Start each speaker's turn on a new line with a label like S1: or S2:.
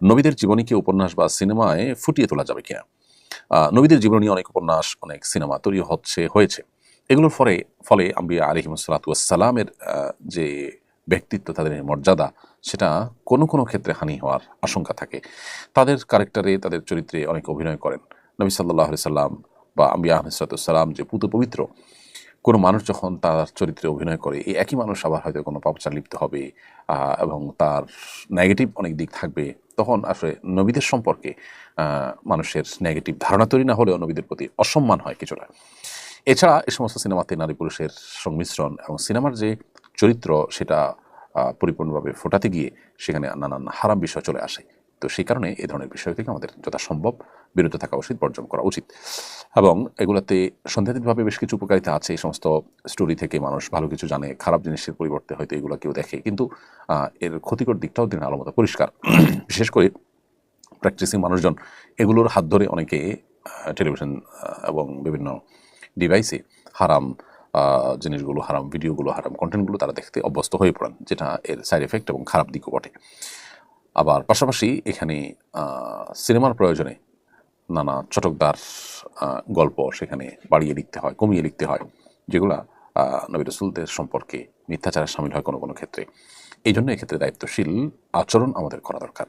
S1: নবীদের জীবনীকে উপন্যাস বা সিনেমায় ফুটিয়ে তোলা যাবে কিনা। নবীদের জীবনী অনেক উপন্যাস, অনেক সিনেমা তৈরি হয়েছে। এগুলোর ফলে আম্বিয়া আলাইহিমুসসালামের যে ব্যক্তিত্ব, তাদের মর্যাদা, সেটা কোনো কোনো ক্ষেত্রে হানি হওয়ার আশঙ্কা থাকে। তাদের ক্যারেক্টারে, তাদের চরিত্রে অনেকে অভিনয় করেন। নবী সাল্লাল্লাহু আলাইহি সাল্লাম বা আম্বিয়া আলাইহিসসালাম যে পুত পবিত্র, কোনো মানুষ যখন তার চরিত্রে অভিনয় করে, এই একই মানুষ আবার হয়তো কোনো পাপাচার লিপ্ত হবে এবং তার নেগেটিভ অনেক দিক থাকবে। তখন আসলে নবীদের সম্পর্কে মানুষের নেগেটিভ ধারণা তৈরি না হলেও নবীদের প্রতি অসম্মান হয় কিছুটা। এছাড়া এই সমস্ত সিনেমাতে নারী পুরুষের সংমিশ্রণ এবং সিনেমার যে চরিত্র, সেটা পরিপূর্ণভাবে ফোটাতে গিয়ে সেখানে নানান হারাম বিষয় চলে আসে। তো সেই কারণে এই ধরনের বিষয় থেকে আমাদের যথাসম্ভব বিরত থাকা উচিত, বর্জন করা উচিত। এবং এগুলোতে সন্দেহাতীতভাবে বেশ কিছু উপকারিতা আছে। এই সমস্ত স্টোরি থেকে মানুষ ভালো কিছু জানে, খারাপ জিনিসের পরিবর্তে হয়তো এগুলো কেউ দেখে, কিন্তু এর ক্ষতিকর দিকটাও দিন আলো মতো পরিষ্কার। বিশেষ করে প্র্যাকটিসিং মানুষজন এগুলোর হাত ধরে অনেকে টেলিভিশন এবং বিভিন্ন ডিভাইসে হারাম জিনিসগুলো, হারাম ভিডিওগুলো, হারাম কন্টেন্টগুলো তারা দেখতে অভ্যস্ত হয়ে পড়েন, যেটা এর সাইড এফেক্ট এবং খারাপ দিকও বটে। আবার পাশাপাশি এখানে সিনেমার প্রয়োজনে নানা চটকদার গল্প সেখানে বাড়িয়ে লিখতে হয়, কমিয়ে লিখতে হয়, যেগুলা নবী রাসূলদের সম্পর্কে মিথ্যাচারে শামিল হয় কোনো কোনো ক্ষেত্রে। এই জন্য এক্ষেত্রে দায়িত্বশীল আচরণ আমাদের করা দরকার।